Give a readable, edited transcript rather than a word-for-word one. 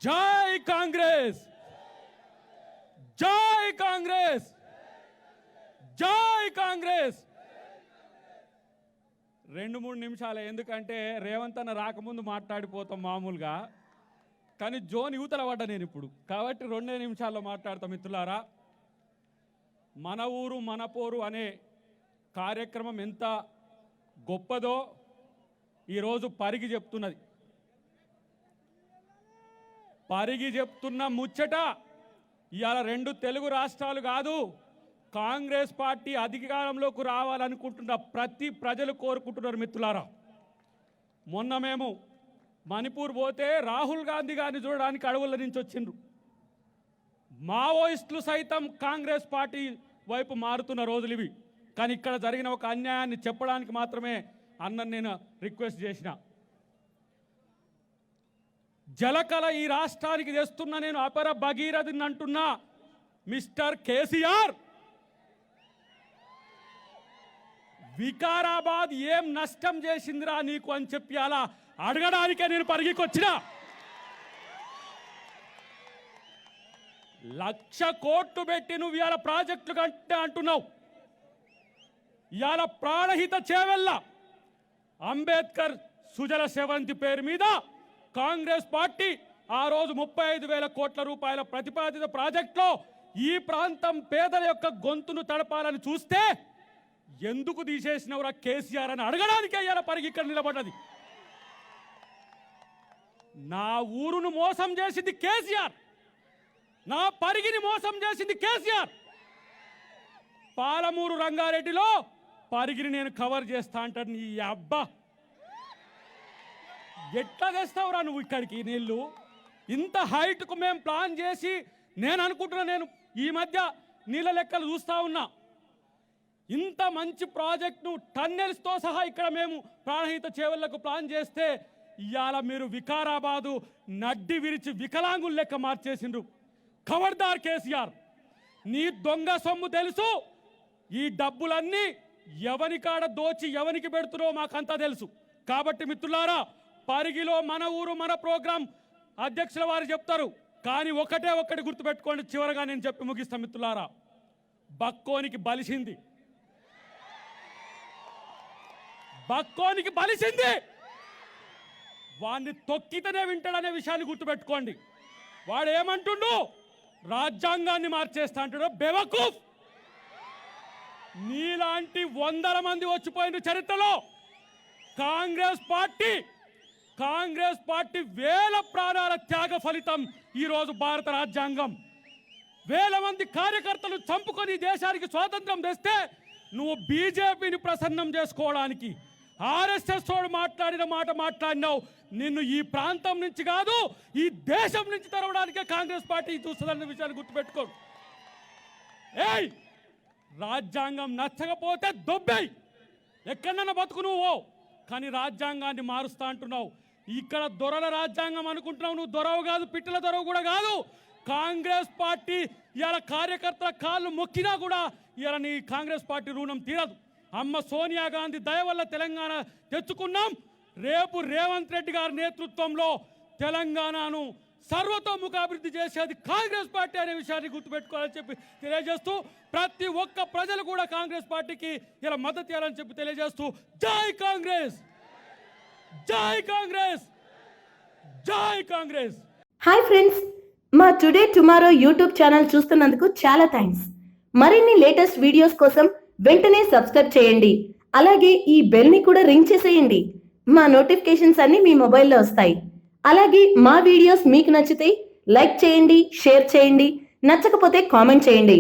జై కాంగ్రెస్, జై కాంగ్రెస్, జై కాంగ్రెస్. 2-3 నిమిషాలే, ఎందుకంటే రేవంత్ అన్న రాకముందు మాట్లాడిపోతాం మామూలుగా, కానీ జోన్ యువతల పడ్డా నేను ఇప్పుడు, కాబట్టి 2 నిమిషాల్లో మాట్లాడతాం. మిత్రులారా, మన ఊరు మన పోరు అనే కార్యక్రమం ఎంత గొప్పదో ఈరోజు పరిగి చెప్తున్నది. పరిగి చెప్తున్న ముచ్చట ఇవాళ 2 తెలుగు రాష్ట్రాలు కాదు, కాంగ్రెస్ పార్టీ అధికారంలోకి రావాలనుకుంటున్న ప్రతి ప్రజలు కోరుకుంటున్నారు. మిత్రులారా, మొన్న మేము మణిపూర్ పోతే రాహుల్ గాంధీ గారిని చూడడానికి అడవుల నుంచి వచ్చిండ్రు. మావోయిస్టులు సైతం కాంగ్రెస్ పార్టీ వైపు మారుతున్న రోజులు ఇవి. కానీ ఇక్కడ జరిగిన ఒక అన్యాయాన్ని చెప్పడానికి మాత్రమే అన్నను నేను రిక్వెస్ట్ చేసిన. జలకళ ఈ రాష్ట్రానికి తెస్తున్నా నేను అపర భగీరథుని అంటున్నా. మిస్టర్ కేసీఆర్, వికారాబాద్ ఏం నష్టం చేసిందిరా నీకు అని చెప్పి అలా అడగడానికే నేను పరిగికొచ్చిన. 1,00,000 కోట్లు పెట్టి నువ్వు ఇవాళ ప్రాజెక్టులు కంటే అంటున్నావు. ఇవాళ ప్రాణహిత చేవెళ్ళ అంబేద్కర్ సుజల సెవంతి పేరు మీద కాంగ్రెస్ పార్టీ ఆ రోజు 35,000 కోట్ల రూపాయల ప్రతిపాదిత ప్రాజెక్టులో ఈ ప్రాంతం పేదల యొక్క గొంతును తడపాలని చూస్తే ఎందుకు తీసేసినవరా కేసీఆర్ అని అడగడానికి అయ్యాల పరిగి ఇక్కడ నిలబడ్డది. నా ఊరును మోసం చేసింది కేసీఆర్, నా పరిగిని మోసం చేసింది కేసీఆర్. పాలమూరు రంగారెడ్డిలో పరిగిని నేను కవర్ చేస్తా అంటాడు. నీ అబ్బా, ఎట్లా తెస్తావురా నువ్వు ఇక్కడికి నీళ్ళు? ఇంత హైట్కు మేము ప్లాన్ చేసి నేను అనుకుంటున్నా, నేను ఈ మధ్య నీళ్ళ లెక్కలు చూస్తూ ఉన్నా. ఇంత మంచి ప్రాజెక్ట్ను టన్నెల్స్తో సహా ఇక్కడ మేము ప్రాణహిత చేవళ్లకు ప్లాన్ చేస్తే ఇవాళ మీరు వికారాబాదు నడ్డి విరిచి వికలాంగుల లెక్క మార్చేసిండ్రు. ఖబర్దార్ కేసీఆర్, నీ దొంగ సొమ్ము తెలుసు. ఈ డబ్బులన్నీ ఎవని కాడ దోచి ఎవనికి పెడుతురో మాకంతా తెలుసు. కాబట్టి మిత్రులారా, పరిగిలో మన ఊరు మన ప్రోగ్రాం అధ్యక్షుల వారు చెప్తారు, కానీ ఒకటి గుర్తుపెట్టుకోండి. చివరగా నేను చెప్పి ముగిస్తాను. మిత్రులారా, బక్కోనికి బలిసింది, బక్కోనికి బలిసింది. వాడిని తొక్కితేనే వింటాడనే విషయాన్ని గుర్తుపెట్టుకోండి. వాడు ఏమంటుండు? రాజ్యాంగాన్ని మార్చేస్తా అంటాడు. బెవకూఫ్, నీలాంటి 100 మంది వచ్చిపోయిన చరిత్రలో కాంగ్రెస్ పార్టీ వేల ప్రాణాల త్యాగ ఫలితం ఈరోజు భారత రాజ్యాంగం. 1000 మంది కార్యకర్తలు చంపుకొని దేశానికి స్వాతంత్రం తెస్తే నువ్వు బీజేపీని ప్రసన్నం చేసుకోవడానికి ఆర్ఎస్ఎస్ తోడు మాట్లాడిన మాట మాట్లాడినావు. నిన్ను ఈ ప్రాంతం నుంచి కాదు, ఈ దేశం నుంచి తరవడానికే కాంగ్రెస్ పార్టీ చూస్తుందన్న విషయాన్ని గుర్తుపెట్టుకో. ఏయ్, రాజ్యాంగం నచ్చకపోతే దొబ్బేయ్, ఎక్కడన్నా బతుకు నువ్వు, కానీ రాజ్యాంగాన్ని మారుస్తా అంటున్నావు. ఇక్కడ దొరల రాజ్యాంగం అనుకుంటున్నావు. నువ్వు దొరవు కాదు, పిట్టల దొరవు కూడా కాదు. కాంగ్రెస్ పార్టీ ఇవాళ కార్యకర్తల కాళ్ళు మొక్కినా కూడా ఇవాళ నీ కాంగ్రెస్ పార్టీ రుణం తీరదు. అమ్మ సోనియా గాంధీ దయ వల్ల తెలంగాణ తెచ్చుకున్నాం. రేపు రేవంత్ రెడ్డి గారి నేతృత్వంలో తెలంగాణను సర్వతోముఖాభివృద్ధి చేసేది కాంగ్రెస్ పార్టీ అనే విషయాన్ని గుర్తుపెట్టుకోవాలని చెప్పి తెలియజేస్తూ, ప్రతి ఒక్క ప్రజలు కూడా కాంగ్రెస్ పార్టీకి ఇలా మద్దతు ఇవ్వాలని చెప్పి తెలియజేస్తూ, జై కాంగ్రెస్, జై కాంగ్రెస్, జై కాంగ్రెస్. హాయ్ ఫ్రెండ్స్, మా టుడే టుమారో యూట్యూబ్ ఛానల్ చూస్తున్నందుకు చాలా థ్యాంక్స్. మరిన్ని లేటెస్ట్ వీడియోస్ కోసం వెంటనే సబ్స్క్రైబ్ చేయండి. అలాగే ఈ బెల్ ని కూడా రింగ్ చేసేయండి. మా నోటిఫికేషన్స్ అన్ని మీ మొబైల్లో వస్తాయి. అలాగే మా వీడియోస్ మీకు నచ్చితే లైక్ చేయండి, షేర్ చేయండి, నచ్చకపోతే కామెంట్ చేయండి.